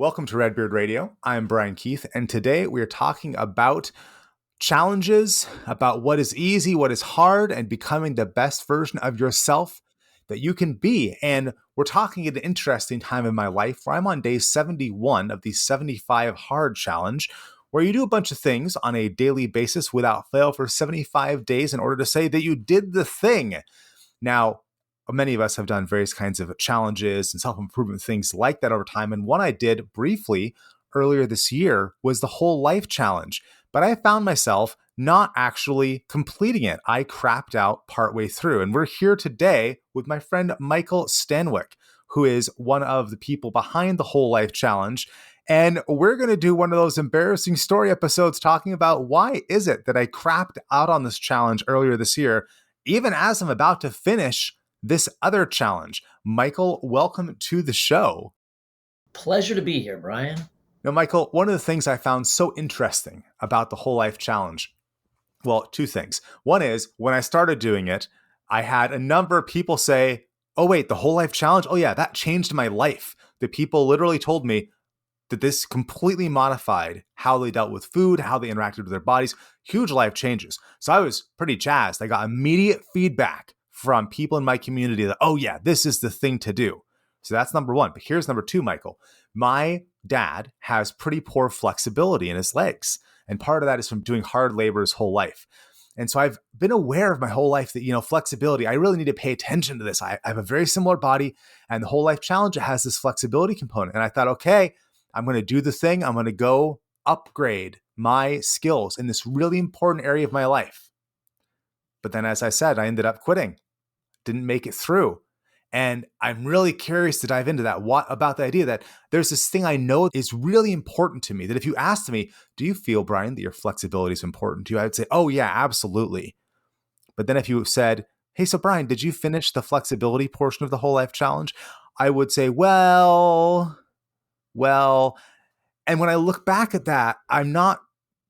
Welcome to Redbeard Radio. I'm Brian Keith, and today we are talking about challenges, about what is easy, what is hard, and becoming the best version of yourself that you can be. And we're talking at an interesting time in my life where I'm on day 71 of the 75 Hard Challenge, where you do a bunch of things on a daily basis without fail for 75 days in order to say that you did the thing. Now, many of us have done various kinds of challenges and self-improvement things like that over time. And one I did briefly earlier this year was the Whole Life Challenge. But I found myself not actually completing it. I crapped out partway through. And we're here today with my friend Michael Stanwyck, who is one of the people behind the Whole Life Challenge. And we're going to do one of those embarrassing story episodes talking about why is it that I crapped out on this challenge earlier this year, even as I'm about to finish this other challenge. Michael, welcome to the show. Pleasure to be here, Brian. Now, Michael, one of the things I found so interesting about the Whole Life Challenge, well, two things. One is when I started doing it, I had a number of people say, oh, wait, the Whole Life Challenge? Oh, yeah, that changed my life. The people literally told me that this completely modified how they dealt with food, how they interacted with their bodies, huge life changes. So I was pretty jazzed. I got immediate feedback from people in my community that, oh yeah, this is the thing to do. So that's number one. But here's number two, Michael. My dad has pretty poor flexibility in his legs. And part of that is from doing hard labor his whole life. And so I've been aware of my whole life that, flexibility, I really need to pay attention to this. I have a very similar body, and the Whole Life Challenge has this flexibility component. And I thought, okay, I'm going to do the thing. I'm going to go upgrade my skills in this really important area of my life. But then, as I said, I ended up quitting. Didn't make it through. And I'm really curious to dive into that. What about the idea that there's this thing I know is really important to me, that if you asked me, do you feel, Brian, that your flexibility is important to you? I would say, oh yeah, absolutely. But then if you said, hey, so Brian, did you finish the flexibility portion of the Whole Life Challenge? I would say, well. And when I look back at that, I'm not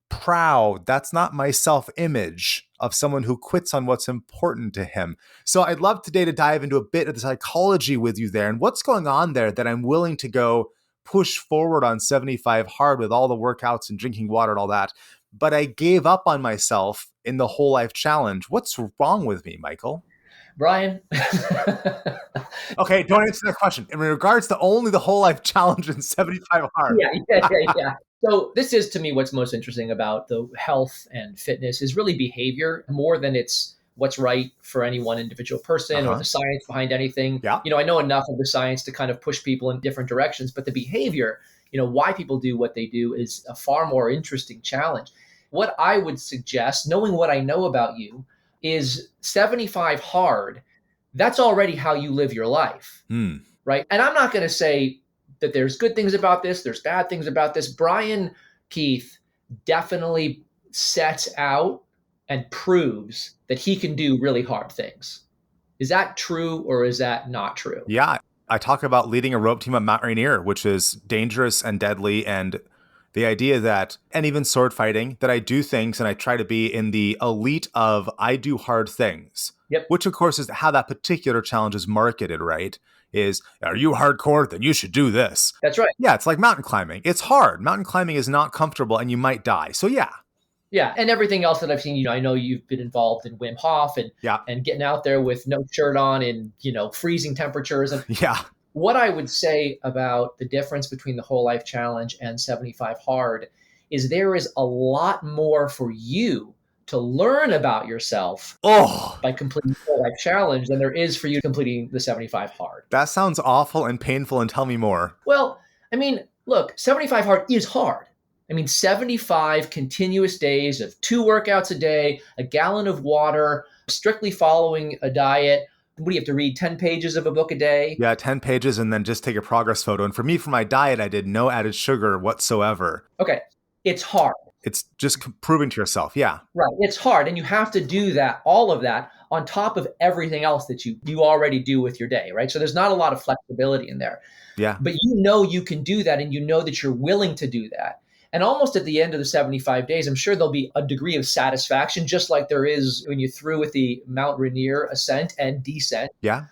proud. That's not my self-image of someone who quits on what's important to him. So I'd love today to dive into a bit of the psychology with you there and what's going on there that I'm willing to go push forward on 75 hard with all the workouts and drinking water and all that. But I gave up on myself in the Whole Life Challenge. What's wrong with me, Michael? Brian. Okay, don't answer that question. In regards to only the Whole Life Challenge and 75 hard. Yeah. So this is, to me, what's most interesting about the health and fitness is really behavior more than it's what's right for any one individual person or the science behind anything. Yeah. I know enough of the science to kind of push people in different directions, but the behavior, why people do what they do is a far more interesting challenge. What I would suggest, knowing what I know about you, is 75 hard. That's already how you live your life, right? And I'm not going to say that there's good things about this, there's bad things about this. Brian Keith definitely sets out and proves that he can do really hard things. Is that true or is that not true? Yeah, I talk about leading a rope team at Mount Rainier, which is dangerous and deadly, and the idea that, and even sword fighting, that I do things and I try to be in the elite of I do hard things. Yep. Which of course is how that particular challenge is marketed, right? Is, are you hardcore? Then you should do this. That's right. Yeah, it's like mountain climbing. It's hard. Mountain climbing is not comfortable and you might die. So yeah. Yeah, and everything else that I've seen, I know you've been involved in Wim Hof and getting out there with no shirt on in, freezing temperatures. And yeah. What I would say about the difference between the Whole Life Challenge and 75 Hard is there is a lot more for you to learn about yourself by completing the Whole Life Challenge than there is for you completing the 75 Hard. That sounds awful and painful, and tell me more. Well, look, 75 Hard is hard. 75 continuous days of 2 workouts a day, a gallon of water, strictly following a diet. What do you have to read? 10 pages of a book a day? Yeah, 10 pages and then just take a progress photo. And for me, for my diet, I did no added sugar whatsoever. Okay. It's hard. It's just proving to yourself. Yeah. Right. It's hard. And you have to do that, all of that, on top of everything else that you already do with your day, right? So there's not a lot of flexibility in there. Yeah. But you can do that, and that you're willing to do that. And almost at the end of the 75 days, I'm sure there'll be a degree of satisfaction, just like there is when you threw with the Mount Rainier ascent and descent. Yeah.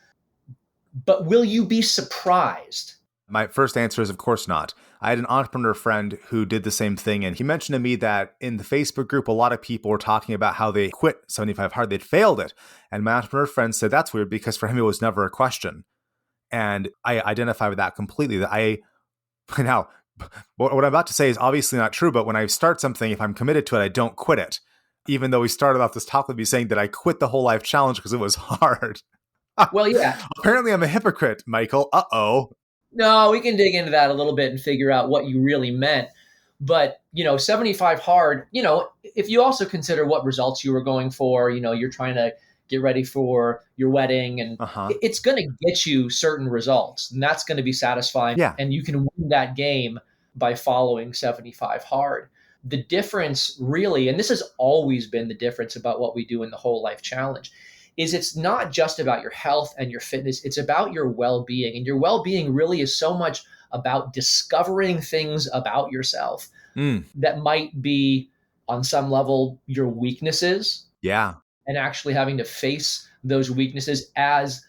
But will you be surprised? My first answer is, of course not. I had an entrepreneur friend who did the same thing. And he mentioned to me that in the Facebook group, a lot of people were talking about how they quit 75 hard, they'd failed it. And my entrepreneur friend said that's weird because for him, it was never a question. And I identify with that completely. Now, what I'm about to say is obviously not true, but when I start something, if I'm committed to it, I don't quit it. Even though we started off this talk with me saying that I quit the whole life challenge because it was hard. Well, yeah. Apparently I'm a hypocrite, Michael. Uh-oh. No, we can dig into that a little bit and figure out what you really meant. But, 75 hard, if you also consider what results you were going for, you're trying to get ready for your wedding and it's going to get you certain results and that's going to be satisfying. Yeah. And you can win that game by following 75 hard. The difference really, and this has always been the difference about what we do in the Whole Life Challenge, is it's not just about your health and your fitness. It's about your well-being. And your well-being really is so much about discovering things about yourself that might be on some level your weaknesses. Yeah. And actually having to face those weaknesses as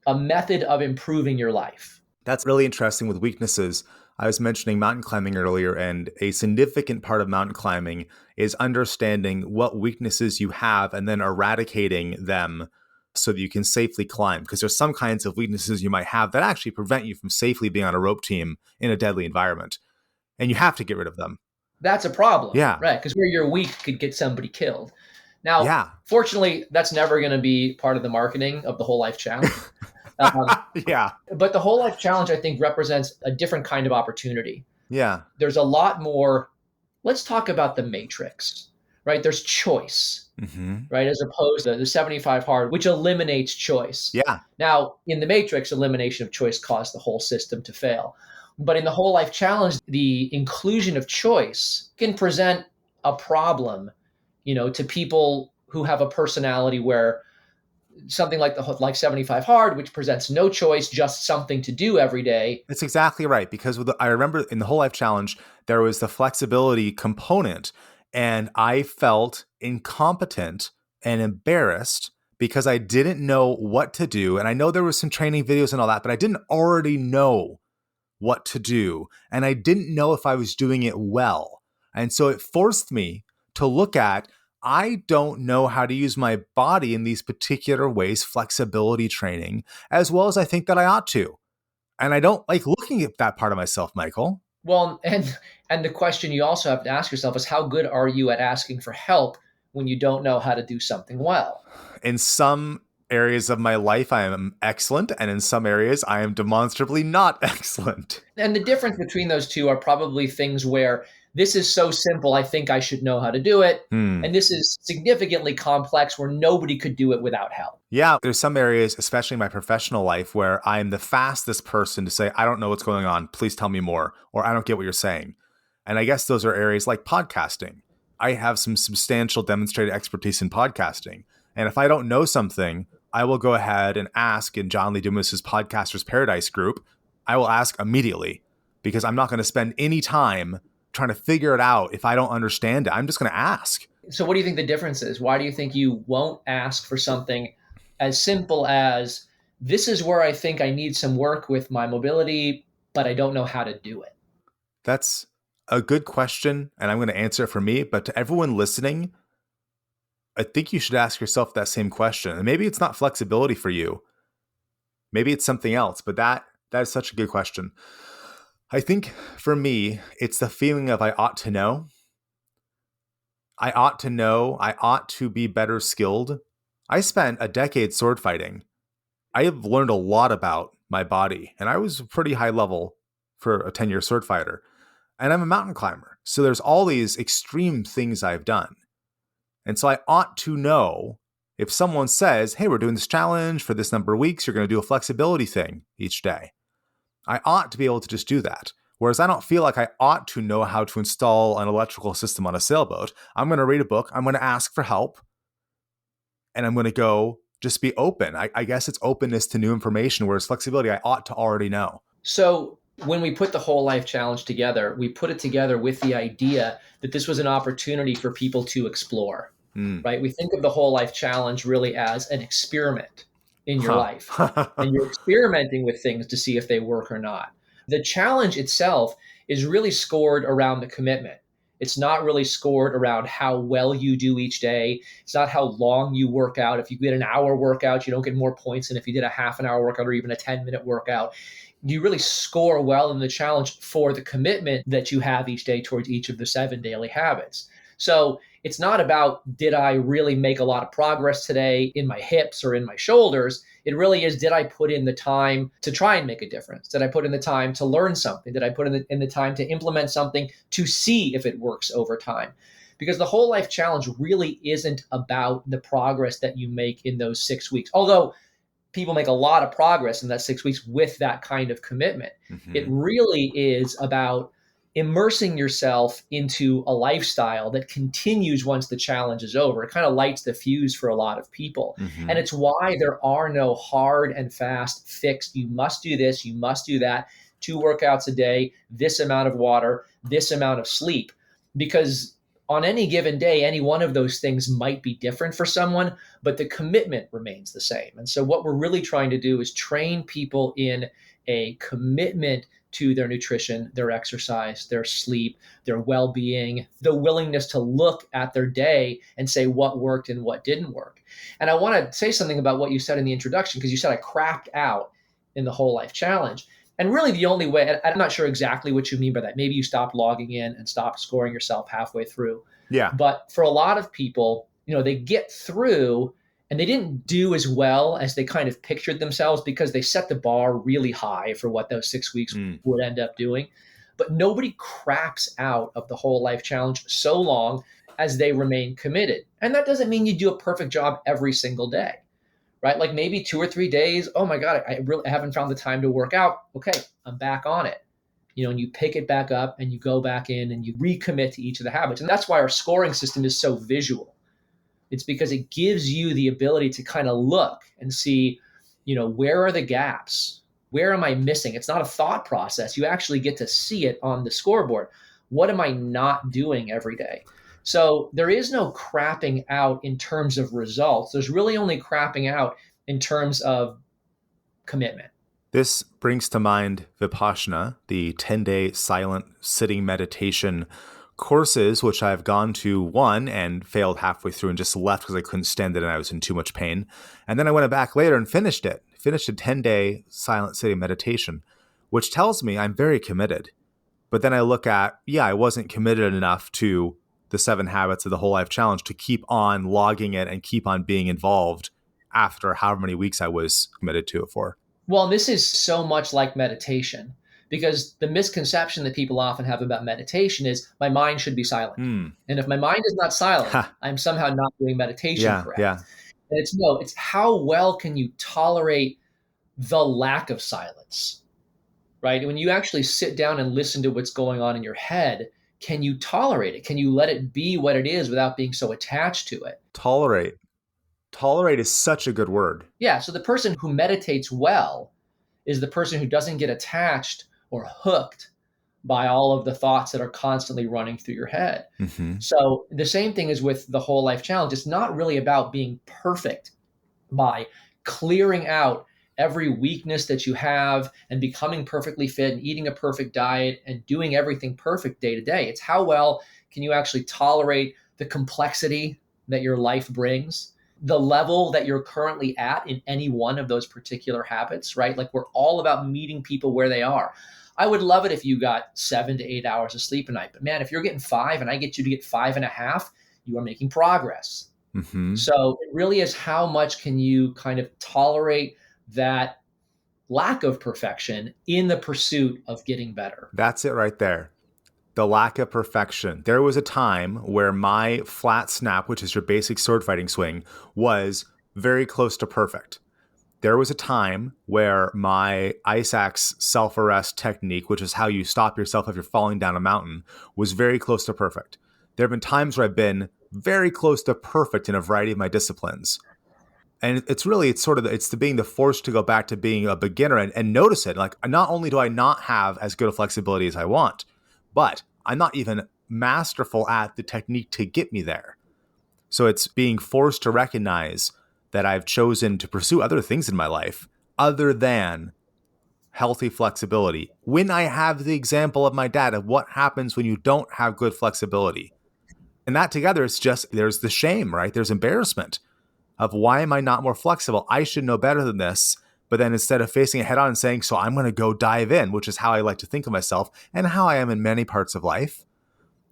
a method of improving your life. That's really interesting with weaknesses. I was mentioning mountain climbing earlier, and a significant part of mountain climbing is understanding what weaknesses you have and then eradicating them so that you can safely climb. Because there's some kinds of weaknesses you might have that actually prevent you from safely being on a rope team in a deadly environment. And you have to get rid of them. That's a problem. Yeah. Right. Because where you're weak could get somebody killed. Now, Fortunately, that's never going to be part of the marketing of the Whole Life Challenge. Yeah. But the Whole Life Challenge, I think, represents a different kind of opportunity. Yeah. There's a lot more. Let's talk about the matrix, right? There's choice, right? As opposed to the 75 hard, which eliminates choice. Yeah. Now, in the matrix, elimination of choice caused the whole system to fail. But in the Whole Life Challenge, the inclusion of choice can present a problem to people who have a personality where something like 75 hard, which presents no choice, just something to do every day. That's exactly right. Because I remember in the Whole Life Challenge, there was the flexibility component, and I felt incompetent and embarrassed because I didn't know what to do. And I know there was some training videos and all that, but I didn't already know what to do. And I didn't know if I was doing it well. And so it forced me to look at, I don't know how to use my body in these particular ways, flexibility training, as well as I think that I ought to. And I don't like looking at that part of myself, Michael. Well, and the question you also have to ask yourself is, how good are you at asking for help when you don't know how to do something well? In some areas of my life, I am excellent. And in some areas, I am demonstrably not excellent. And the difference between those two are probably things where this is so simple, I think I should know how to do it. And this is significantly complex where nobody could do it without help. Yeah, there's some areas, especially in my professional life, where I'm the fastest person to say, I don't know what's going on. Please tell me more. Or I don't get what you're saying. And I guess those are areas like podcasting. I have some substantial demonstrated expertise in podcasting. And if I don't know something, I will go ahead and ask in John Lee Dumas's Podcasters Paradise group. I will ask immediately because I'm not going to spend any time trying to figure it out if I don't understand it. I'm just going to ask. So what do you think the difference is? Why do you think you won't ask for something as simple as, this is where I think I need some work with my mobility, but I don't know how to do it? That's a good question, and I'm going to answer it for me. But to everyone listening, I think you should ask yourself that same question. And maybe it's not flexibility for you. Maybe it's something else, but that is such a good question. I think for me, it's the feeling of I ought to know. I ought to know. I ought to be better skilled. I spent a decade sword fighting. I have learned a lot about my body, and I was pretty high level for a 10-year sword fighter. And I'm a mountain climber. So there's all these extreme things I've done. And so I ought to know if someone says, hey, we're doing this challenge for this number of weeks, you're going to do a flexibility thing each day. I ought to be able to just do that. Whereas I don't feel like I ought to know how to install an electrical system on a sailboat. I'm going to read a book. I'm going to ask for help. And I'm going to go just be open. I guess it's openness to new information, whereas flexibility, I ought to already know. So when we put the Whole Life Challenge together, we put it together with the idea that this was an opportunity for people to explore, right? We think of the Whole Life Challenge really as an experiment in your life. And you're experimenting with things to see if they work or not. The challenge itself is really scored around the commitment. It's not really scored around how well you do each day. It's not how long you work out. If you get an hour workout, you don't get more points than if you did a half an hour workout or even a 10-minute workout. You really score well in the challenge for the commitment that you have each day towards each of the 7 daily habits. So it's not about, did I really make a lot of progress today in my hips or in my shoulders? It really is, did I put in the time to try and make a difference? Did I put in the time to learn something? Did I put in the time to implement something to see if it works over time? Because the whole life challenge really isn't about the progress that you make in those 6 weeks. Although people make a lot of progress in that 6 weeks with that kind of commitment. Mm-hmm. It really is about immersing yourself into a lifestyle that continues once the challenge is over. It kind of lights the fuse for a lot of people. Mm-hmm. And it's why there are no hard and fast fixed, you must do this, you must do that, 2 workouts a day, this amount of water, this amount of sleep. Because on any given day, any one of those things might be different for someone, but the commitment remains the same. And so what we're really trying to do is train people in a commitment to their nutrition, their exercise, their sleep, their well-being, the willingness to look at their day and say what worked and what didn't work. And I want to say something about what you said in the introduction, because you said I crapped out in the Whole Life Challenge. And really the only way, and I'm not sure exactly what you mean by that. Maybe you stopped logging in and stopped scoring yourself halfway through. Yeah. But for a lot of people, they get through and they didn't do as well as they kind of pictured themselves because they set the bar really high for what those 6 weeks would end up doing. But nobody craps out of the Whole Life Challenge so long as they remain committed. And that doesn't mean you do a perfect job every single day, right? Like maybe 2 or 3 days, oh my God, I haven't found the time to work out. Okay, I'm back on it. And you pick it back up and you go back in and you recommit to each of the habits. And that's why our scoring system is so visual. It's because it gives you the ability to kind of look and see, where are the gaps? Where am I missing? It's not a thought process. You actually get to see it on the scoreboard. What am I not doing every day? So there is no crapping out in terms of results. There's really only crapping out in terms of commitment. This brings to mind Vipassana, the 10-day silent sitting meditation courses, which I've gone to one and failed halfway through and just left because I couldn't stand it and I was in too much pain. And then I went back later and finished a 10-day silent sitting meditation, which tells me I'm very committed. But then I look at, I wasn't committed enough to the 7 habits of the Whole Life Challenge to keep on logging it and keep on being involved after however many weeks I was committed to it for. Well, this is so much like meditation. Because the misconception that people often have about meditation is my mind should be silent. And if my mind is not silent, I'm somehow not doing meditation correct. Yeah. And it's how well can you tolerate the lack of silence, right? When you actually sit down and listen to what's going on in your head, can you tolerate it? Can you let it be what it is without being so attached to it? Tolerate. Tolerate is such a good word. Yeah. So the person who meditates well is the person who doesn't get attached or hooked by all of the thoughts that are constantly running through your head. Mm-hmm. So the same thing is with the Whole Life Challenge. It's not really about being perfect by clearing out every weakness that you have and becoming perfectly fit and eating a perfect diet and doing everything perfect day to day. It's how well can you actually tolerate the complexity that your life brings, the level that you're currently at in any one of those particular habits, right? Like we're all about meeting people where they are. I would love it if you got 7 to 8 hours of sleep a night. But man, if you're getting 5 and I get you to get 5.5, you are making progress. Mm-hmm. So it really is how much can you kind of tolerate that lack of perfection in the pursuit of getting better. That's it right there. The lack of perfection. There was a time where my flat snap, which is your basic sword fighting swing, was very close to perfect. There was a time where my ice axe self-arrest technique, which is how you stop yourself if you're falling down a mountain, was very close to perfect. There have been times where I've been very close to perfect in a variety of my disciplines. And it's being the force to go back to being a beginner and notice it. Like, not only do I not have as good a flexibility as I want, but I'm not even masterful at the technique to get me there. So it's being forced to recognize that I've chosen to pursue other things in my life other than healthy flexibility, when I have the example of my dad of what happens when you don't have good flexibility. And that together, it's just, there's the shame, right? There's embarrassment of why am I not more flexible? I should know better than this. But then instead of facing it head on and saying, so I'm going to go dive in, which is how I like to think of myself and how I am in many parts of life.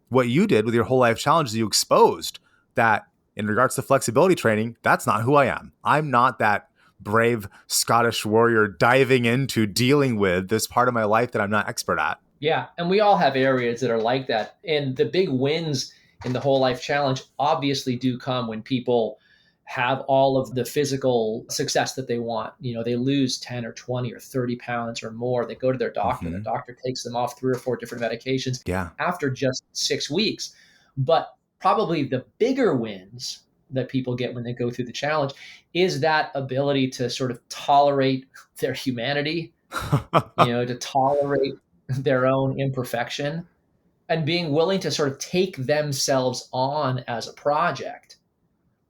What you did with your whole life challenge is you exposed that in regards to flexibility training, that's not who I am. I'm not that brave Scottish warrior diving into dealing with this part of my life that I'm not expert at. Yeah. And we all have areas that are like that. And the big wins in the whole life challenge obviously do come when people have all of the physical success that they want. They lose 10 or 20 or 30 pounds or more. They go to their doctor. The doctor takes them off 3 or 4 different medications after just 6 weeks. But probably the bigger wins that people get when they go through the challenge is that ability to sort of tolerate their humanity, to tolerate their own imperfection and being willing to sort of take themselves on as a project.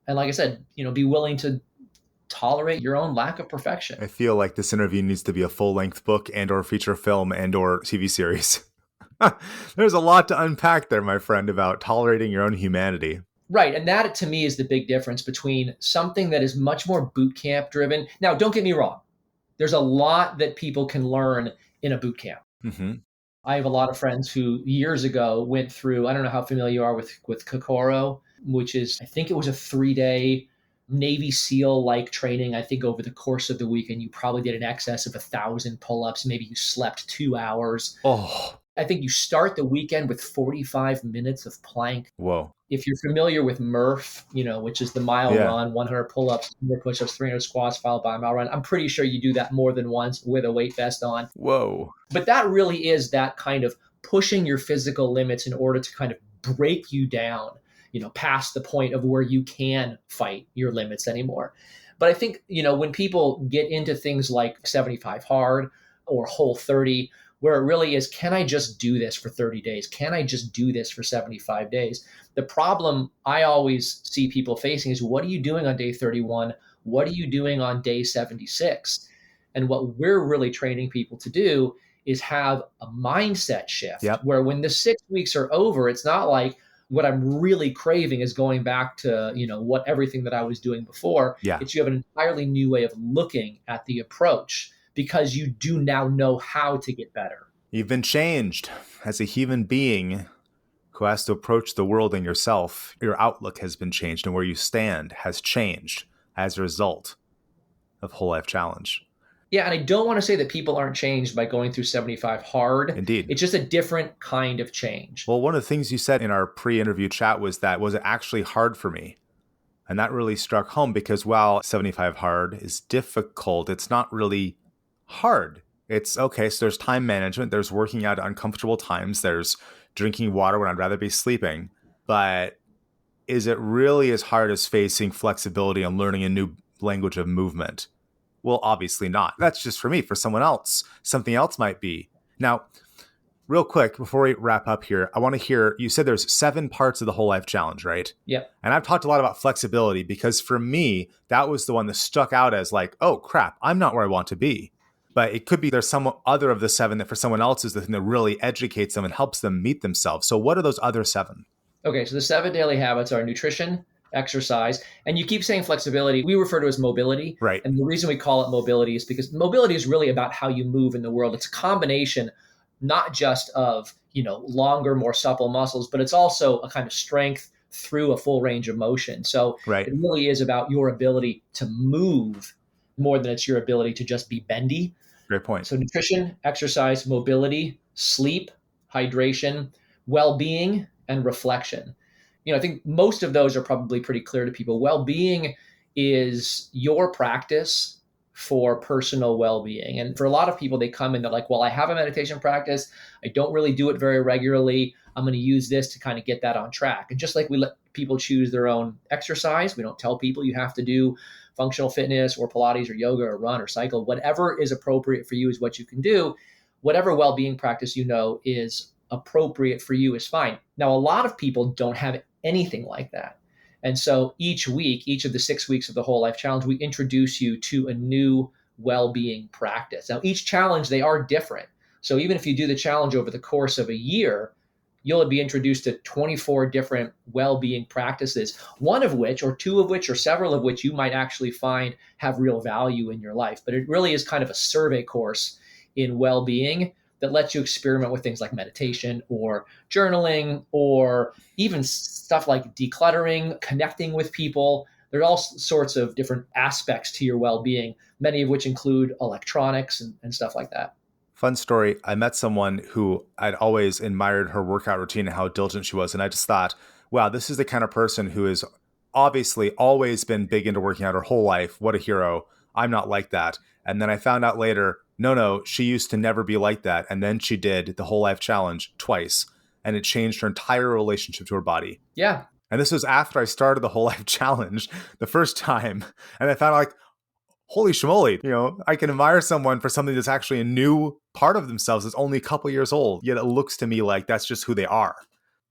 And like I said, be willing to tolerate your own lack of perfection. I feel like this interview needs to be a full-length book and or feature film and or TV series. There's a lot to unpack there, my friend, about tolerating your own humanity. Right. And that, to me, is the big difference between something that is much more boot camp driven. Now, don't get me wrong. There's a lot that people can learn in a boot camp. Mm-hmm. I have a lot of friends who years ago went through, I don't know how familiar you are with Kokoro, which is, I think it was a 3-day Navy SEAL-like training. I think over the course of the weekend, you probably did in excess of 1,000 pull-ups. Maybe you slept 2 hours. Oh, I think you start the weekend with 45 minutes of plank. Whoa. If you're familiar with Murph, which is the mile run, 100 pull-ups, 100 push-ups, 300 squats, followed by a mile run, I'm pretty sure you do that more than once with a weight vest on. Whoa. But that really is that kind of pushing your physical limits in order to kind of break you down, past the point of where you can fight your limits anymore. But I think, when people get into things like 75 hard or Whole 30, where it really is, can I just do this for 30 days? Can I just do this for 75 days? The problem I always see people facing is, what are you doing on day 31? What are you doing on day 76? And what we're really training people to do is have a mindset shift where when the 6 weeks are over, it's not like what I'm really craving is going back to, what everything that I was doing before. It's you have an entirely new way of looking at the approach, because you do now know how to get better. You've been changed as a human being who has to approach the world and yourself. Your outlook has been changed, and where you stand has changed as a result of Whole Life Challenge. Yeah, and I don't want to say that people aren't changed by going through 75 hard. Indeed. It's just a different kind of change. Well, one of the things you said in our pre-interview chat was it actually hard for me? And that really struck home, because while 75 hard is difficult, it's not really hard. It's okay. So there's time management. There's working out at uncomfortable times. There's drinking water when I'd rather be sleeping. But is it really as hard as facing flexibility and learning a new language of movement? Well, obviously not. That's just for me. For someone else, something else might be. Now, real quick, before we wrap up here, I want to hear, you said there's 7 parts of the Whole Life Challenge, right? Yep. And I've talked a lot about flexibility, because for me, that was the one that stuck out as like, oh crap, I'm not where I want to be. But it could be there's some other of the 7 that for someone else is the thing that really educates them and helps them meet themselves. So what are those other 7? Okay, so the 7 daily habits are nutrition, exercise, and you keep saying flexibility. We refer to it as mobility. Right. And the reason we call it mobility is because mobility is really about how you move in the world. It's a combination not just of, longer, more supple muscles, but it's also a kind of strength through a full range of motion. So It really is about your ability to move more than it's your ability to just be bendy. Great point. So nutrition, exercise, mobility, sleep, hydration, well-being, and reflection. I think most of those are probably pretty clear to people. Well-being is your practice for personal well-being. And for a lot of people, they come in, they're like, well, I have a meditation practice. I don't really do it very regularly. I'm going to use this to kind of get that on track. And just like we let people choose their own exercise, we don't tell people you have to do functional fitness or Pilates or yoga or run or cycle. Whatever is appropriate for you is what you can do. Whatever well-being practice is appropriate for you is fine. Now, a lot of people don't have anything like that. And so each week, each of the 6 weeks of the Whole Life Challenge, we introduce you to a new well-being practice. Now, each challenge, they are different. So even if you do the challenge over the course of a year, you'll be introduced to 24 different well-being practices, one of which, or two of which, or several of which you might actually find have real value in your life. But it really is kind of a survey course in well-being that lets you experiment with things like meditation or journaling, or even stuff like decluttering, connecting with people. There's all sorts of different aspects to your well-being, many of which include electronics and stuff like that. Fun story. I met someone who I'd always admired her workout routine and how diligent she was. And I just thought, wow, this is the kind of person who has obviously always been big into working out her whole life. What a hero. I'm not like that. And then I found out later, no, she used to never be like that. And then she did the whole life challenge twice. And it changed her entire relationship to her body. Yeah. And this was after I started the whole life challenge the first time. And I found like, holy schmoly, I can admire someone for something that's actually a new part of themselves that's only a couple years old. Yet it looks to me like that's just who they are.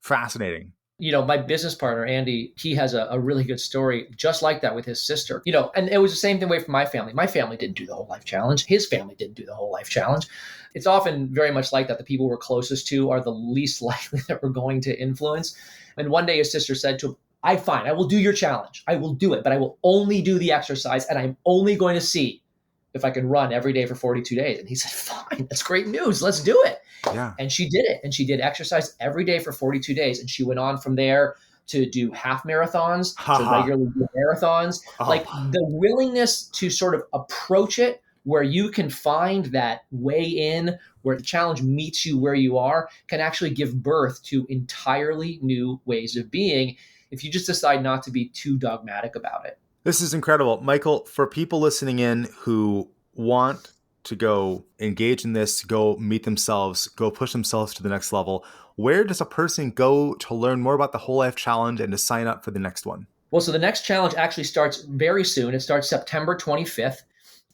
Fascinating. My business partner, Andy, he has a really good story just like that with his sister. And it was the same thing way for my family. My family didn't do the whole life challenge. His family didn't do the whole life challenge. It's often very much like that. The people we're closest to are the least likely that we're going to influence. And one day his sister said to him, I will do your challenge. I will do it, but I will only do the exercise, and I'm only going to see if I can run every day for 42 days. And he said, fine, that's great news. Let's do it. Yeah. And she did it. And she did exercise every day for 42 days. And she went on from there to do half marathons, to regularly do marathons. Like the willingness to sort of approach it where you can find that way in, where the challenge meets you where you are, can actually give birth to entirely new ways of being if you just decide not to be too dogmatic about it. This is incredible. Michael, for people listening in who want to go engage in this, go meet themselves, go push themselves to the next level, where does a person go to learn more about the Whole Life Challenge and to sign up for the next one? Well, so the next challenge actually starts very soon. It starts September 25th.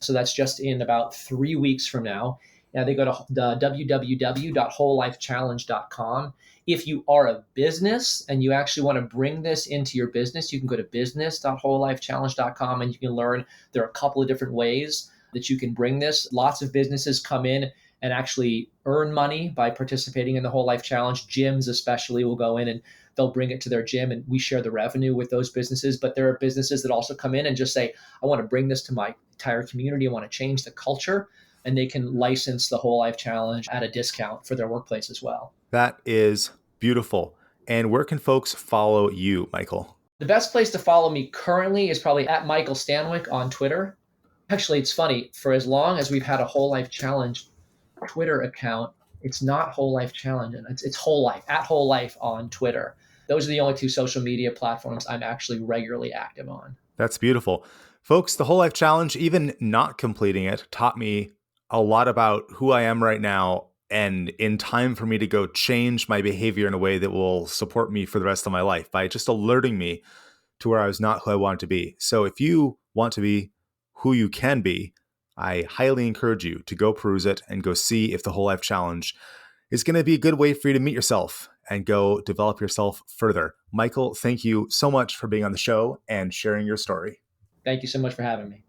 So that's just in about 3 weeks from now. Now they go to www.wholelifechallenge.com. If you are a business and you actually want to bring this into your business, you can go to business.wholelifechallenge.com and you can learn there are a couple of different ways that you can bring this. Lots of businesses come in and actually earn money by participating in the Whole Life Challenge. Gyms especially will go in and they'll bring it to their gym and we share the revenue with those businesses. But there are businesses that also come in and just say, I want to bring this to my entire community. I want to change the culture. And they can license the Whole Life Challenge at a discount for their workplace as well. That is beautiful. And where can folks follow you, Michael? The best place to follow me currently is probably at Michael Stanwyck on Twitter. Actually, it's funny. For as long as we've had a Whole Life Challenge Twitter account, it's not Whole Life Challenge. It's Whole Life, at Whole Life on Twitter. Those are the only two social media platforms I'm actually regularly active on. That's beautiful. Folks, the Whole Life Challenge, even not completing it, taught me a lot about who I am right now, and in time for me to go change my behavior in a way that will support me for the rest of my life by just alerting me to where I was not who I wanted to be. So if you want to be who you can be, I highly encourage you to go peruse it and go see if the Whole Life Challenge is going to be a good way for you to meet yourself and go develop yourself further. Michael, thank you so much for being on the show and sharing your story. Thank you so much for having me.